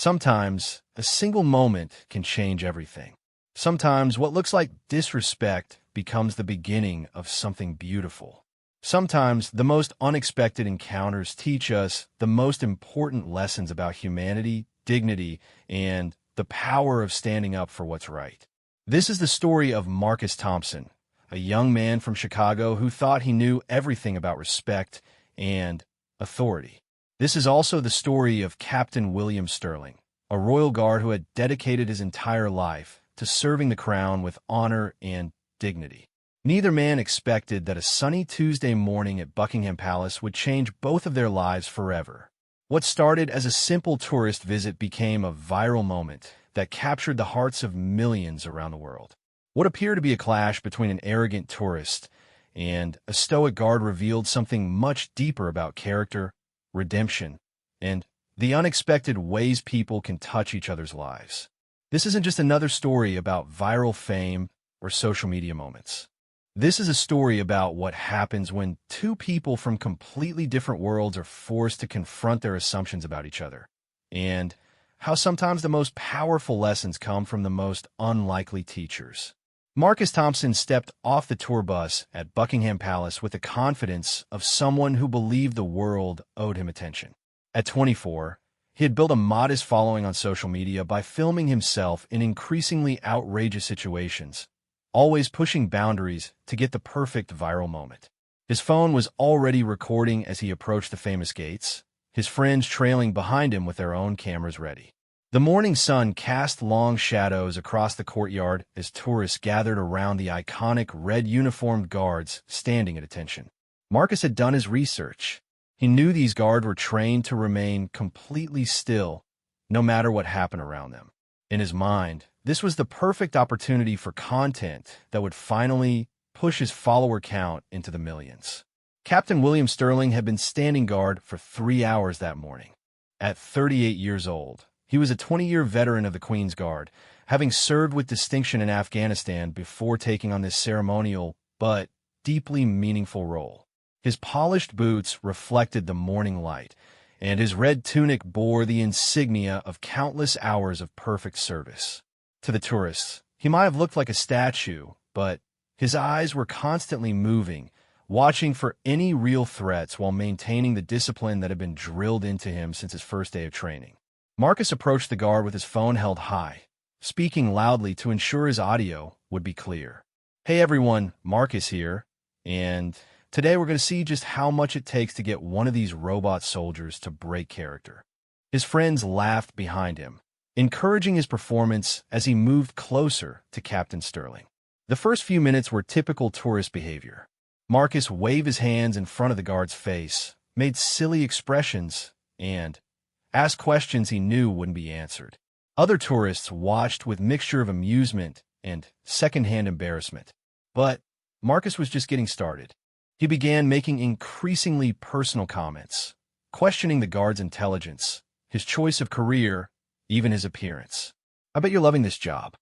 Sometimes, a single moment can change everything. Sometimes, what looks like disrespect becomes the beginning of something beautiful. Sometimes, the most unexpected encounters teach us the most important lessons about humanity, dignity, and the power of standing up for what's right. This is the story of Marcus Thompson, a young man from Chicago who thought he knew everything about respect and authority. This is also the story of Captain William Sterling, a royal guard who had dedicated his entire life to serving the crown with honor and dignity. Neither man expected that a sunny Tuesday morning at Buckingham Palace would change both of their lives forever. What started as a simple tourist visit became a viral moment that captured the hearts of millions around the world. What appeared to be a clash between an arrogant tourist and a stoic guard revealed something much deeper about character, redemption, and the unexpected ways people can touch each other's lives. This isn't just another story about viral fame or social media moments. This is a story about what happens when two people from completely different worlds are forced to confront their assumptions about each other, and how sometimes the most powerful lessons come from the most unlikely teachers. Marcus Thompson stepped off the tour bus at Buckingham Palace with the confidence of someone who believed the world owed him attention. At 24, he had built a modest following on social media by filming himself in increasingly outrageous situations, always pushing boundaries to get the perfect viral moment. His phone was already recording as he approached the famous gates, his friends trailing behind him with their own cameras ready. The morning sun cast long shadows across the courtyard as tourists gathered around the iconic red-uniformed guards standing at attention. Marcus had done his research. He knew these guards were trained to remain completely still, no matter what happened around them. In his mind, this was the perfect opportunity for content that would finally push his follower count into the millions. Captain William Sterling had been standing guard for 3 hours that morning. At 38 years old, he was a 20-year veteran of the Queen's Guard, having served with distinction in Afghanistan before taking on this ceremonial but deeply meaningful role. His polished boots reflected the morning light, and his red tunic bore the insignia of countless hours of perfect service. To the tourists, he might have looked like a statue, but his eyes were constantly moving, watching for any real threats while maintaining the discipline that had been drilled into him since his first day of training. Marcus approached the guard with his phone held high, speaking loudly to ensure his audio would be clear. "Hey everyone, Marcus here, and today we're going to see just how much it takes to get one of these robot soldiers to break character." His friends laughed behind him, encouraging his performance as he moved closer to Captain Sterling. The first few minutes were typical tourist behavior. Marcus waved his hands in front of the guard's face, made silly expressions, and asked questions he knew wouldn't be answered. Other tourists watched with mixture of amusement and secondhand embarrassment. But Marcus was just getting started. He began making increasingly personal comments, questioning the guard's intelligence, his choice of career, even his appearance. "I bet you're loving this job,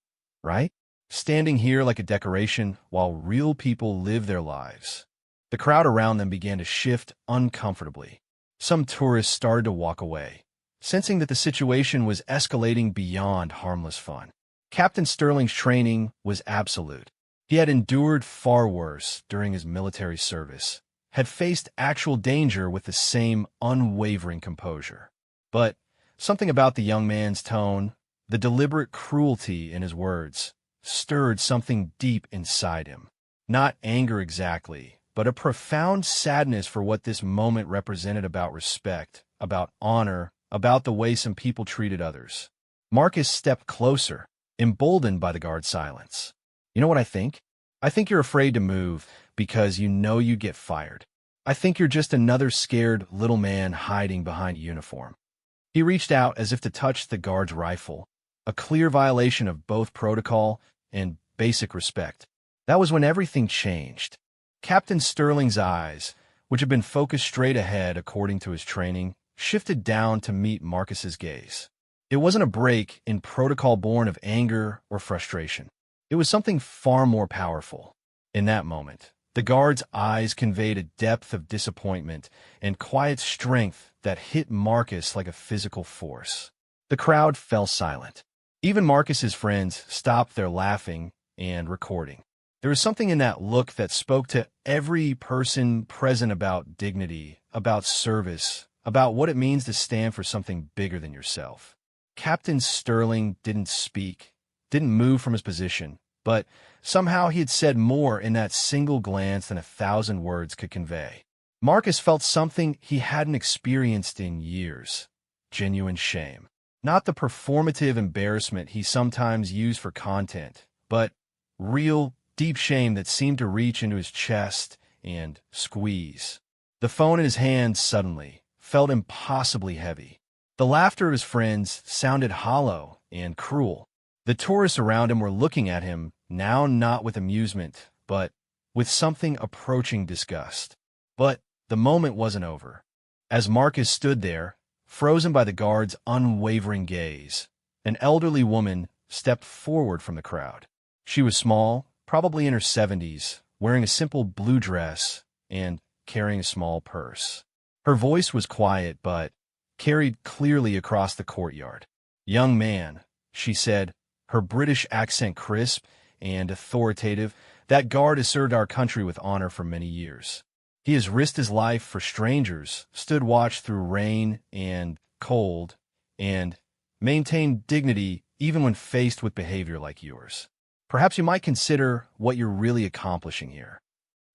right? Standing here like a decoration while real people live their lives." The crowd around them began to shift uncomfortably. Some tourists started to walk away, sensing that the situation was escalating beyond harmless fun. Captain Sterling's training was absolute. He had endured far worse during his military service, had faced actual danger with the same unwavering composure. But something about the young man's tone, the deliberate cruelty in his words, stirred something deep inside him. Not anger exactly, but a profound sadness for what this moment represented about respect, about honor, about the way some people treated others. Marcus stepped closer, emboldened by the guard's silence. "You know what I think? I think you're afraid to move because you know you'd get fired. I think you're just another scared little man hiding behind a uniform." He reached out as if to touch the guard's rifle, a clear violation of both protocol and basic respect. That was when everything changed. Captain Sterling's eyes, which had been focused straight ahead according to his training, shifted down to meet Marcus's gaze. It wasn't a break in protocol born of anger or frustration. It was something far more powerful. In that moment, the guard's eyes conveyed a depth of disappointment and quiet strength that hit Marcus like a physical force. The crowd fell silent. Even Marcus's friends stopped their laughing and recording. There was something in that look that spoke to every person present about dignity, about service, about what it means to stand for something bigger than yourself. Captain Sterling didn't speak, didn't move from his position, but somehow he had said more in that single glance than 1,000 words could convey. Marcus felt something he hadn't experienced in years: genuine shame. Not the performative embarrassment he sometimes used for content, but real, deep shame that seemed to reach into his chest and squeeze. The phone in his hand suddenly felt impossibly heavy. The laughter of his friends sounded hollow and cruel. The tourists around him were looking at him, now not with amusement, but with something approaching disgust. But the moment wasn't over. As Marcus stood there, frozen by the guard's unwavering gaze, an elderly woman stepped forward from the crowd. She was small, probably in her 70s, wearing a simple blue dress and carrying a small purse. Her voice was quiet but carried clearly across the courtyard. "Young man," she said, her British accent crisp and authoritative, "that guard has served our country with honor for many years. He has risked his life for strangers, stood watch through rain and cold, and maintained dignity even when faced with behavior like yours. Perhaps you might consider what you're really accomplishing here."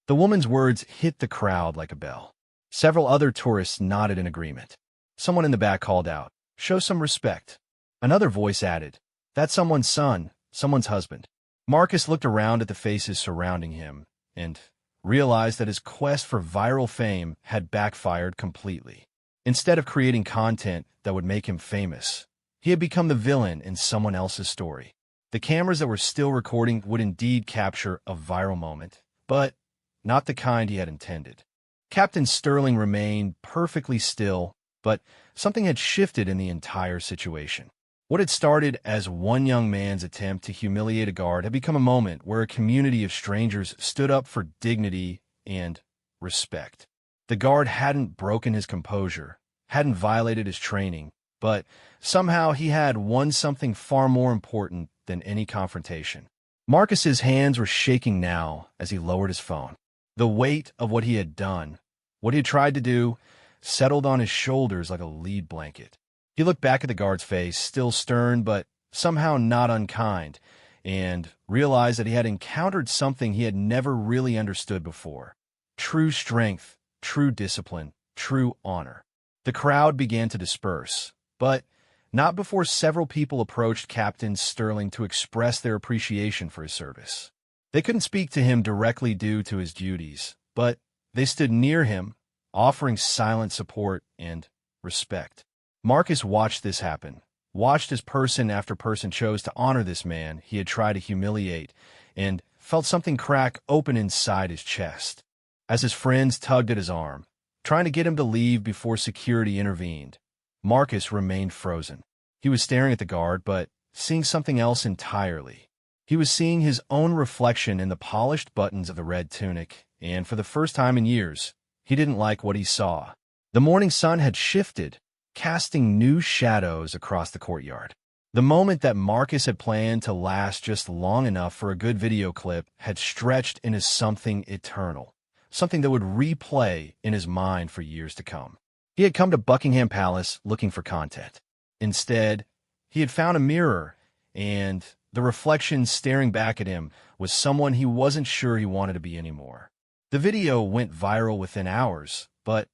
The woman's words hit the crowd like a bell. Several other tourists nodded in agreement. Someone in the back called out, "Show some respect." Another voice added, "That's someone's son, someone's husband." Marcus looked around at the faces surrounding him and realized that his quest for viral fame had backfired completely. Instead of creating content that would make him famous, he had become the villain in someone else's story. The cameras that were still recording would indeed capture a viral moment, but not the kind he had intended. Captain Sterling remained perfectly still, but something had shifted in the entire situation. What had started as one young man's attempt to humiliate a guard had become a moment where a community of strangers stood up for dignity and respect. The guard hadn't broken his composure, hadn't violated his training, but somehow he had won something far more important than any confrontation. Marcus's hands were shaking now as he lowered his phone. The weight of what he had done, what he had tried to do, settled on his shoulders like a lead blanket. He looked back at the guard's face, still stern but somehow not unkind, and realized that he had encountered something he had never really understood before: true strength, true discipline, true honor. The crowd began to disperse, but not before several people approached Captain Sterling to express their appreciation for his service. They couldn't speak to him directly due to his duties, but they stood near him, offering silent support and respect. Marcus watched this happen, watched as person after person chose to honor this man he had tried to humiliate, and felt something crack open inside his chest. As his friends tugged at his arm, trying to get him to leave before security intervened, Marcus remained frozen. He was staring at the guard, but seeing something else entirely. He was seeing his own reflection in the polished buttons of the red tunic, and for the first time in years, he didn't like what he saw. The morning sun had shifted, casting new shadows across the courtyard. The moment that Marcus had planned to last just long enough for a good video clip had stretched into something eternal, something that would replay in his mind for years to come. He had come to Buckingham Palace looking for content. Instead, he had found a mirror, and the reflection staring back at him was someone he wasn't sure he wanted to be anymore. The video went viral within hours, but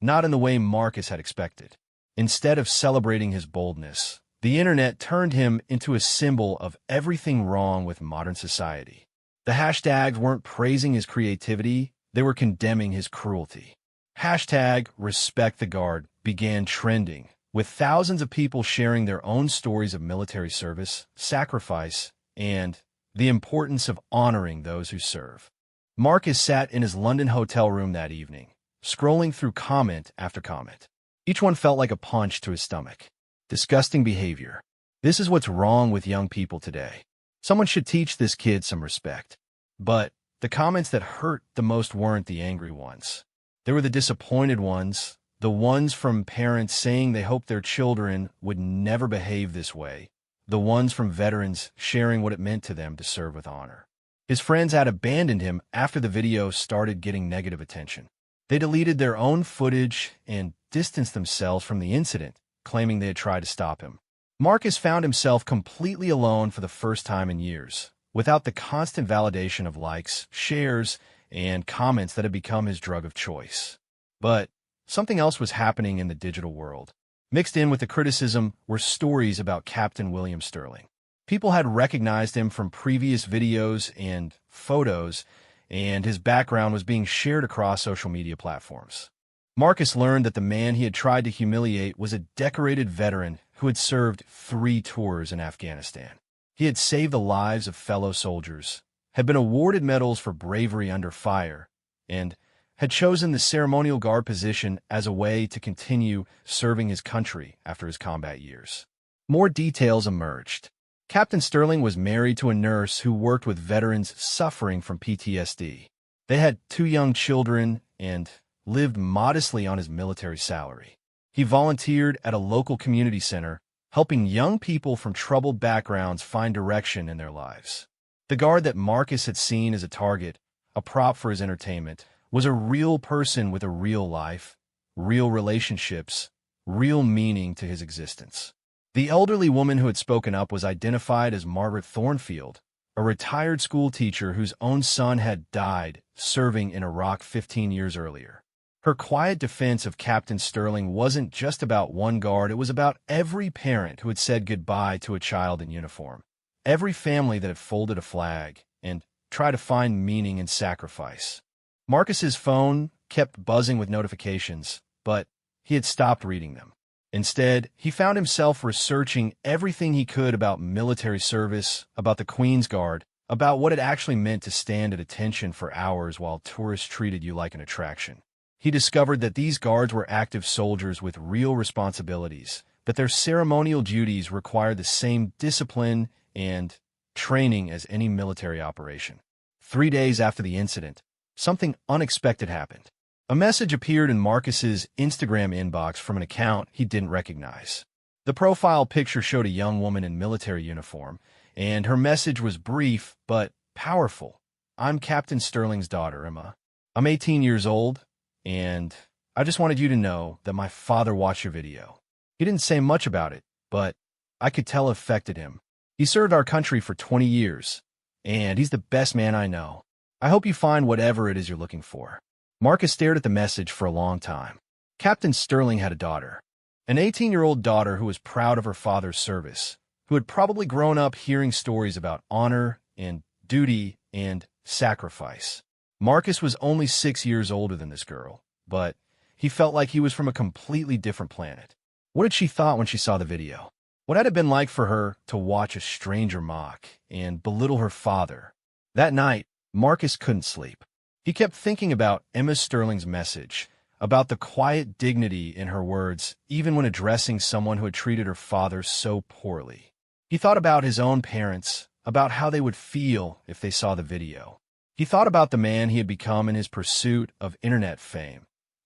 not in the way Marcus had expected. Instead of celebrating his boldness, the internet turned him into a symbol of everything wrong with modern society. The hashtags weren't praising his creativity, they were condemning his cruelty. Hashtag Respect the Guard began trending, with thousands of people sharing their own stories of military service, sacrifice, and the importance of honoring those who serve. Marcus sat in his London hotel room that evening, scrolling through comment after comment. Each one felt like a punch to his stomach. Disgusting behavior. This is what's wrong with young people today. Someone should teach this kid some respect. But the comments that hurt the most weren't the angry ones. They were the disappointed ones, The ones from parents saying they hoped their children would never behave this way. The ones from veterans sharing what it meant to them to serve with honor. His friends had abandoned him after the video started getting negative attention. They deleted their own footage and distanced themselves from the incident, claiming they had tried to stop him. Marcus found himself completely alone for the first time in years, without the constant validation of likes, shares, and comments that had become his drug of choice. But something else was happening in the digital world. Mixed in with the criticism were stories about Captain William Sterling. People had recognized him from previous videos and photos, and his background was being shared across social media platforms. Marcus learned that the man he had tried to humiliate was a decorated veteran who had served 3 tours in Afghanistan. He had saved the lives of fellow soldiers, had been awarded medals for bravery under fire, and had chosen the ceremonial guard position as a way to continue serving his country after his combat years. More details emerged. Captain Sterling was married to a nurse who worked with veterans suffering from PTSD. They had 2 young children and lived modestly on his military salary. He volunteered at a local community center, helping young people from troubled backgrounds find direction in their lives. The guard that Marcus had seen as a target, a prop for his entertainment, was a real person with a real life, real relationships, real meaning to his existence. The elderly woman who had spoken up was identified as Margaret Thornfield, a retired school teacher whose own son had died serving in Iraq 15 years earlier. Her quiet defense of Captain Sterling wasn't just about one guard, it was about every parent who had said goodbye to a child in uniform, every family that had folded a flag and tried to find meaning in sacrifice. Marcus's phone kept buzzing with notifications, but he had stopped reading them. Instead, he found himself researching everything he could about military service, about the Queen's Guard, about what it actually meant to stand at attention for hours while tourists treated you like an attraction. He discovered that these guards were active soldiers with real responsibilities, that their ceremonial duties required the same discipline and training as any military operation. 3 days after the incident, something unexpected happened. A message appeared in Marcus's Instagram inbox from an account he didn't recognize. The profile picture showed a young woman in military uniform, and her message was brief but powerful. "I'm Captain Sterling's daughter, Emma. I'm 18 years old, and I just wanted you to know that my father watched your video." He didn't say much about it, but I could tell it affected him. "He served our country for 20 years, and he's the best man I know. I hope you find whatever it is you're looking for." Marcus stared at the message for a long time. Captain Sterling had a daughter, an 18-year-old daughter who was proud of her father's service, who had probably grown up hearing stories about honor and duty and sacrifice. Marcus was only 6 years older than this girl, but he felt like he was from a completely different planet. What had she thought when she saw the video? What had it been like for her to watch a stranger mock and belittle her father? That night, Marcus couldn't sleep. He kept thinking about Emma Sterling's message, about the quiet dignity in her words, even when addressing someone who had treated her father so poorly. He thought about his own parents, about how they would feel if they saw the video. He thought about the man he had become in his pursuit of internet fame,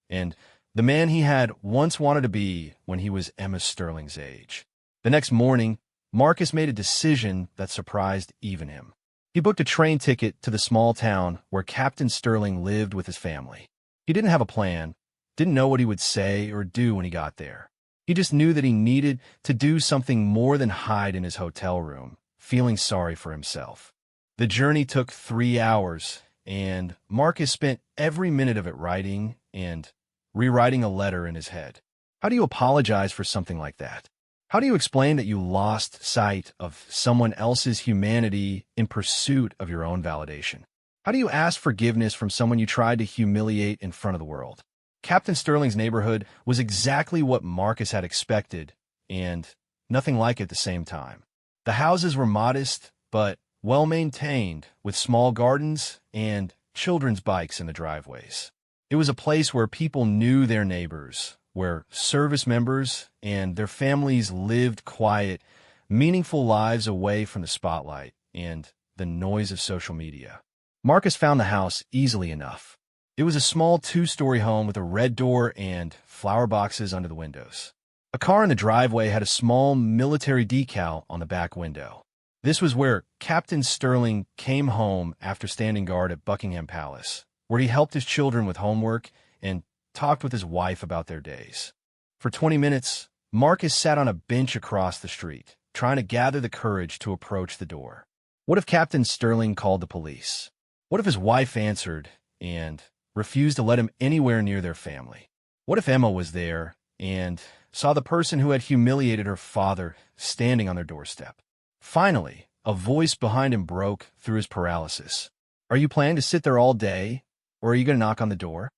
and the man he had once wanted to be when he was Emma Sterling's age. The next morning, Marcus made a decision that surprised even him. He booked a train ticket to the small town where Captain Sterling lived with his family. He didn't have a plan, didn't know what he would say or do when he got there. He just knew that he needed to do something more than hide in his hotel room, feeling sorry for himself. The journey took 3 hours, and Marcus spent every minute of it writing and rewriting a letter in his head. How do you apologize for something like that? How do you explain that you lost sight of someone else's humanity in pursuit of your own validation? How do you ask forgiveness from someone you tried to humiliate in front of the world? Captain Sterling's neighborhood was exactly what Marcus had expected, and nothing like it at the same time. The houses were modest, but well-maintained, with small gardens and children's bikes in the driveways. It was a place where people knew their neighbors, where service members and their families lived quiet, meaningful lives away from the spotlight and the noise of social media. Marcus found the house easily enough. It was a small two-story home with a red door and flower boxes under the windows. A car in the driveway had a small military decal on the back window. This was where Captain Sterling came home after standing guard at Buckingham Palace, where he helped his children with homework and talked with his wife about their days. For 20 minutes, Marcus sat on a bench across the street, trying to gather the courage to approach the door. What if Captain Sterling called the police? What if his wife answered and refused to let him anywhere near their family? What if Emma was there and saw the person who had humiliated her father standing on their doorstep? Finally, a voice behind him broke through his paralysis. "Are you planning to sit there all day, or are you going to knock on the door?"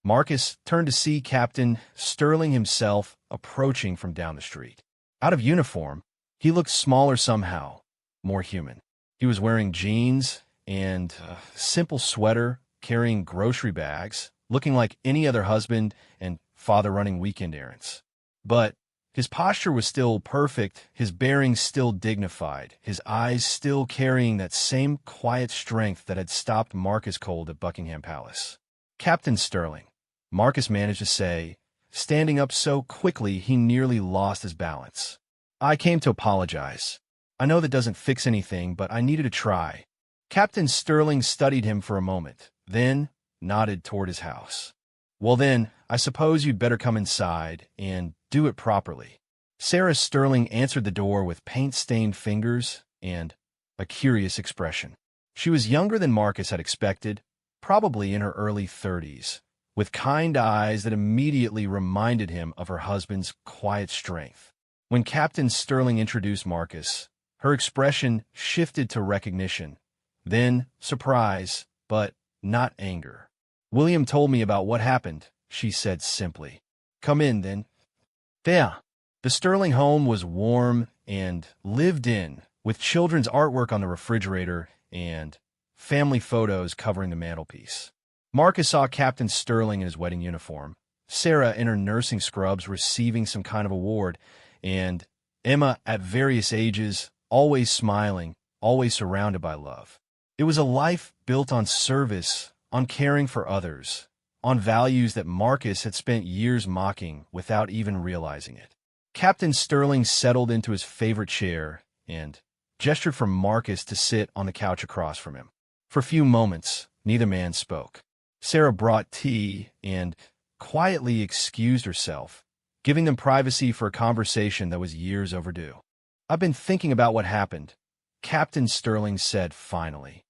Marcus turned to see Captain Sterling himself approaching from down the street. Out of uniform, he looked smaller somehow, more human. He was wearing jeans and a simple sweater, carrying grocery bags, looking like any other husband and father running weekend errands. But his posture was still perfect, his bearing still dignified, his eyes still carrying that same quiet strength that had stopped Marcus cold at Buckingham Palace. "Captain Sterling," Marcus managed to say, standing up so quickly he nearly lost his balance. "I came to apologize. I know that doesn't fix anything, but I needed to try." Captain Sterling studied him for a moment, then nodded toward his house. "Well then, I suppose you'd better come inside and do it properly." Sarah Sterling answered the door with paint-stained fingers and a curious expression. She was younger than Marcus had expected, probably in her early 30s, with kind eyes that immediately reminded him of her husband's quiet strength. When Captain Sterling introduced Marcus, her expression shifted to recognition, then surprise, but not anger. "William told me about what happened," she said simply. "Come in, then." There. The Sterling home was warm and lived in, with children's artwork on the refrigerator and family photos covering the mantelpiece. Marcus saw Captain Sterling in his wedding uniform, Sarah in her nursing scrubs receiving some kind of award, and Emma at various ages, always smiling, always surrounded by love. It was a life built on service, on caring for others, on values that Marcus had spent years mocking without even realizing it. Captain Sterling settled into his favorite chair and gestured for Marcus to sit on the couch across from him. For a few moments, neither man spoke. Sarah brought tea and quietly excused herself, giving them privacy for a conversation that was years overdue. "I've been thinking about what happened," Captain Sterling said finally.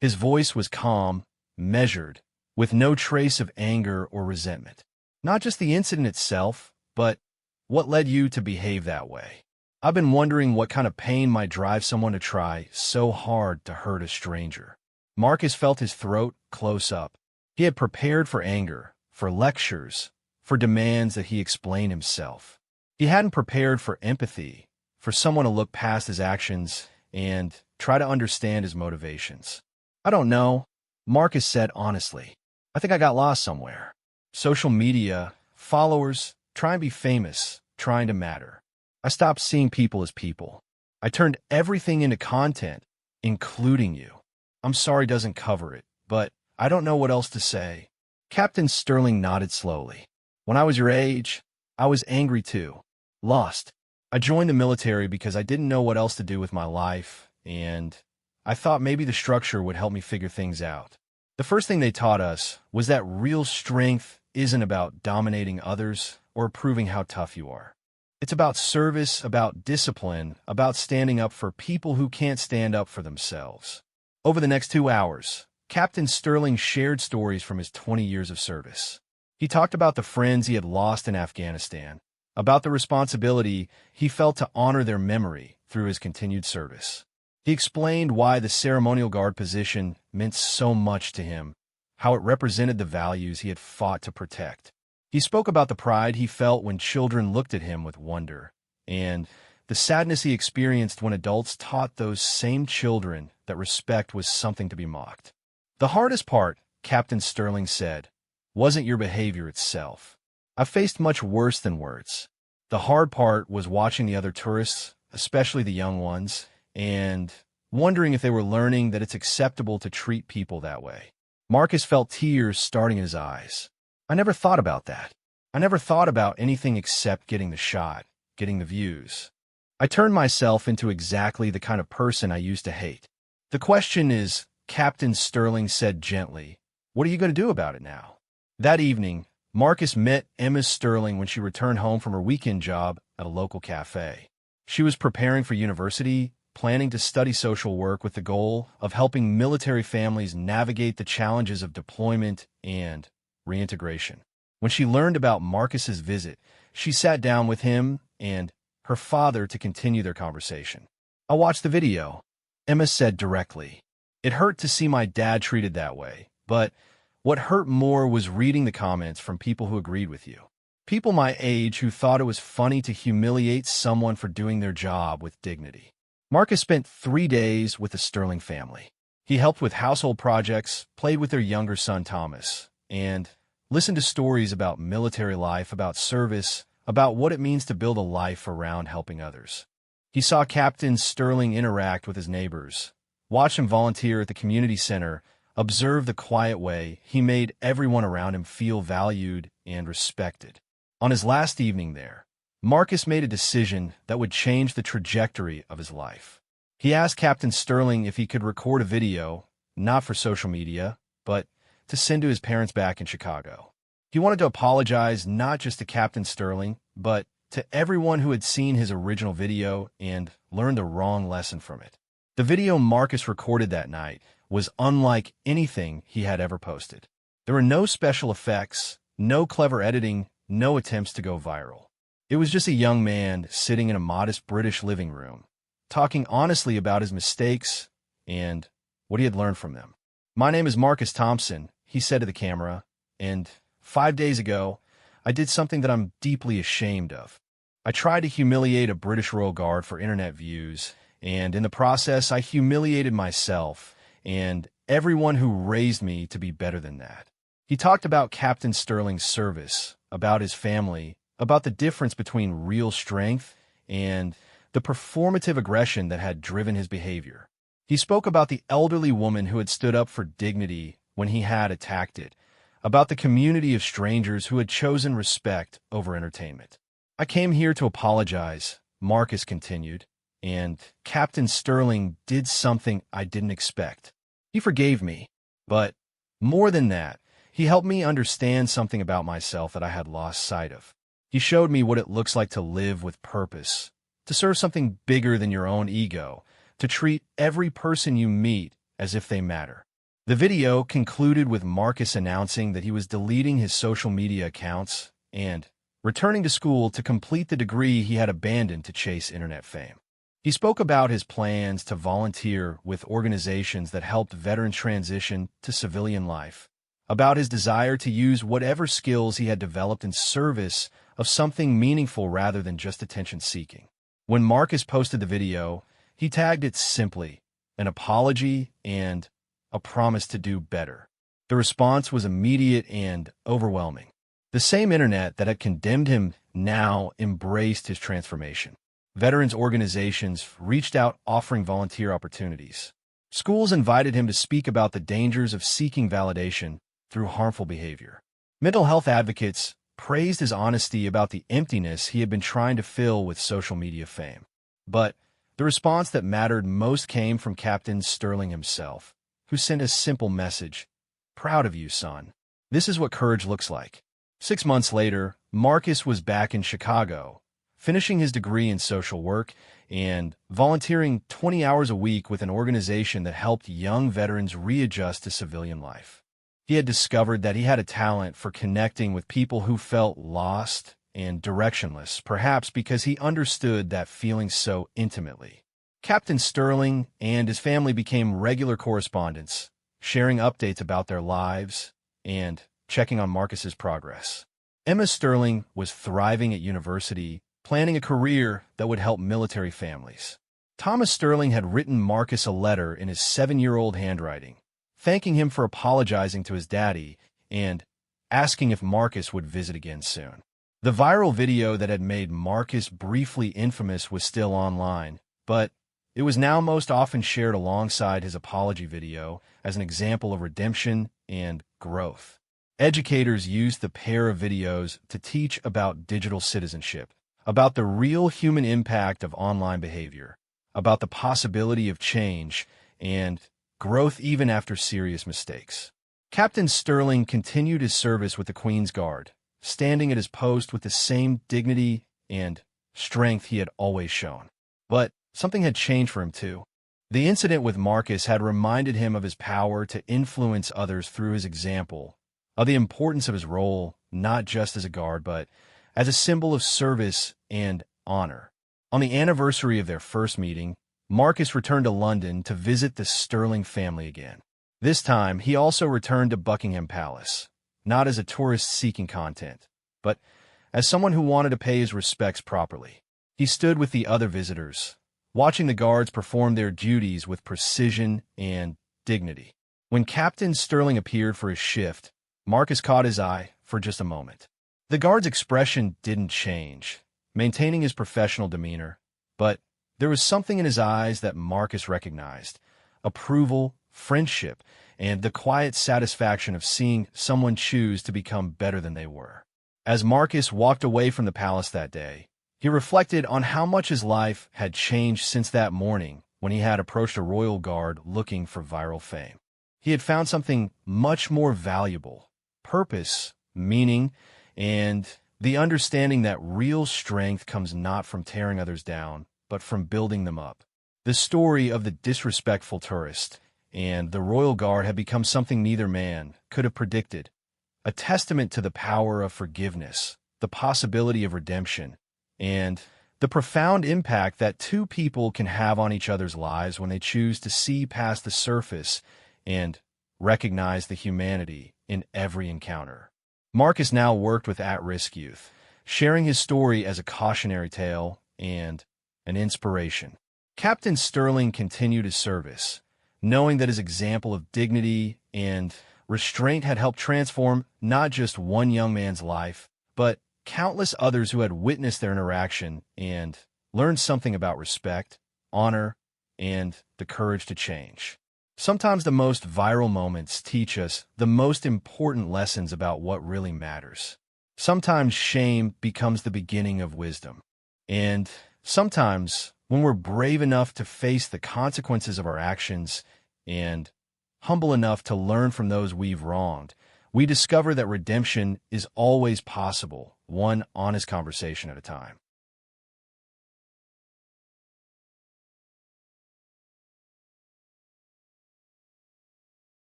His voice was calm, measured, with no trace of anger or resentment. "Not just the incident itself, but what led you to behave that way. I've been wondering what kind of pain might drive someone to try so hard to hurt a stranger." Marcus felt his throat close up. He had prepared for anger, for lectures, for demands that he explain himself. He hadn't prepared for empathy, for someone to look past his actions and try to understand his motivations. "I don't know," Marcus said honestly. "I think I got lost somewhere. Social media, followers, trying to be famous, trying to matter. I stopped seeing people as people. I turned everything into content, including you. I'm sorry doesn't cover it, but I don't know what else to say." Captain Sterling nodded slowly. "When I was your age, I was angry too. Lost. I joined the military because I didn't know what else to do with my life, and I thought maybe the structure would help me figure things out. The first thing they taught us was that real strength isn't about dominating others or proving how tough you are. It's about service, about discipline, about standing up for people who can't stand up for themselves." Over the next 2 hours, Captain Sterling shared stories from his 20 years of service. He talked about the friends he had lost in Afghanistan, about the responsibility he felt to honor their memory through his continued service. He explained why the ceremonial guard position meant so much to him, how it represented the values he had fought to protect. He spoke about the pride he felt when children looked at him with wonder, and the sadness he experienced when adults taught those same children that respect was something to be mocked. "The hardest part," Captain Sterling said, "wasn't your behavior itself. I faced much worse than words. The hard part was watching the other tourists, especially the young ones, and wondering if they were learning that it's acceptable to treat people that way. Marcus felt tears starting in his eyes. I never thought about that. I never thought about anything except getting the shot, getting the views. I turned myself into exactly the kind of person I used to hate. The question is, Captain Sterling said gently, what are you going to do about it now? That evening, Marcus met Emma Sterling when she returned home from her weekend job at a local cafe. She was preparing for university, planning to study social work with the goal of helping military families navigate the challenges of deployment and reintegration. When she learned about Marcus's visit, she sat down with him and her father to continue their conversation. I watched the video, Emma said directly. It hurt to see my dad treated that way, but what hurt more was reading the comments from people who agreed with you. People my age who thought it was funny to humiliate someone for doing their job with dignity. Marcus spent 3 days with the Sterling family. He helped with household projects, played with their younger son Thomas, and listened to stories about military life, about service, about what it means to build a life around helping others. He saw Captain Sterling interact with his neighbors, watch him volunteer at the community center, observe the quiet way he made everyone around him feel valued and respected. On his last evening there, Marcus made a decision that would change the trajectory of his life. He asked Captain Sterling if he could record a video, not for social media, but to send to his parents back in Chicago. He wanted to apologize not just to Captain Sterling, but to everyone who had seen his original video and learned a wrong lesson from it. The video Marcus recorded that night was unlike anything he had ever posted. There were no special effects, no clever editing, no attempts to go viral. It was just a young man sitting in a modest British living room, talking honestly about his mistakes and what he had learned from them. My name is Marcus Thompson, he said to the camera, and 5 days ago, I did something that I'm deeply ashamed of. I tried to humiliate a British Royal Guard for internet views, and in the process, I humiliated myself and everyone who raised me to be better than that. He talked about Captain Sterling's service, about his family, about the difference between real strength and the performative aggression that had driven his behavior. He spoke about the elderly woman who had stood up for dignity when he had attacked it, about the community of strangers who had chosen respect over entertainment. I came here to apologize, Marcus continued, and Captain Sterling did something I didn't expect. He forgave me, but more than that, he helped me understand something about myself that I had lost sight of. He showed me what it looks like to live with purpose, to serve something bigger than your own ego, to treat every person you meet as if they matter. The video concluded with Marcus announcing that he was deleting his social media accounts and returning to school to complete the degree he had abandoned to chase internet fame. He spoke about his plans to volunteer with organizations that helped veterans transition to civilian life, about his desire to use whatever skills he had developed in service of something meaningful rather than just attention-seeking. When Marcus posted the video, he tagged it simply, an apology and a promise to do better. The response was immediate and overwhelming. The same internet that had condemned him now embraced his transformation. Veterans organizations reached out offering volunteer opportunities. Schools invited him to speak about the dangers of seeking validation through harmful behavior. Mental health advocates praised his honesty about the emptiness he had been trying to fill with social media fame. But the response that mattered most came from Captain Sterling himself, who sent a simple message, "Proud of you, son. This is what courage looks like." 6 months later, Marcus was back in Chicago, finishing his degree in social work and volunteering 20 hours a week with an organization that helped young veterans readjust to civilian life. He had discovered that he had a talent for connecting with people who felt lost and directionless, perhaps because he understood that feeling so intimately. Captain Sterling and his family became regular correspondents, sharing updates about their lives and checking on Marcus's progress. Emma Sterling was thriving at university, planning a career that would help military families. Thomas Sterling had written Marcus a letter in his 7-year-old handwriting, thanking him for apologizing to his daddy and asking if Marcus would visit again soon. The viral video that had made Marcus briefly infamous was still online, but It was now most often shared alongside his apology video as an example of redemption and growth. Educators used the pair of videos to teach about digital citizenship, about the real human impact of online behavior, about the possibility of change and growth even after serious mistakes. Captain Sterling continued his service with the Queen's Guard, standing at his post with the same dignity and strength he had always shown. But something had changed for him too. The incident with Marcus had reminded him of his power to influence others through his example, of the importance of his role, not just as a guard, but as a symbol of service and honor. On the anniversary of their first meeting, Marcus returned to London to visit the Sterling family again. This time, he also returned to Buckingham Palace, not as a tourist seeking content, but as someone who wanted to pay his respects properly. He stood with the other visitors, watching the guards perform their duties with precision and dignity. When Captain Sterling appeared for his shift, Marcus caught his eye for just a moment. The guard's expression didn't change, maintaining his professional demeanor, but there was something in his eyes that Marcus recognized: approval, friendship, and the quiet satisfaction of seeing someone choose to become better than they were. As Marcus walked away from the palace that day, he reflected on how much his life had changed since that morning when he had approached a royal guard looking for viral fame. He had found something much more valuable: purpose, meaning, and the understanding that real strength comes not from tearing others down, but from building them up. The story of the disrespectful tourist and the royal guard had become something neither man could have predicted, a testament to the power of forgiveness, the possibility of redemption, and the profound impact that two people can have on each other's lives when they choose to see past the surface and recognize the humanity in every encounter. Marcus now worked with at-risk youth, sharing his story as a cautionary tale and an inspiration. Captain Sterling continued his service, knowing that his example of dignity and restraint had helped transform not just one young man's life, but countless others who had witnessed their interaction and learned something about respect, honor, and the courage to change. Sometimes the most viral moments teach us the most important lessons about what really matters. Sometimes shame becomes the beginning of wisdom. And sometimes, when we're brave enough to face the consequences of our actions and humble enough to learn from those we've wronged, we discover that redemption is always possible, one honest conversation at a time.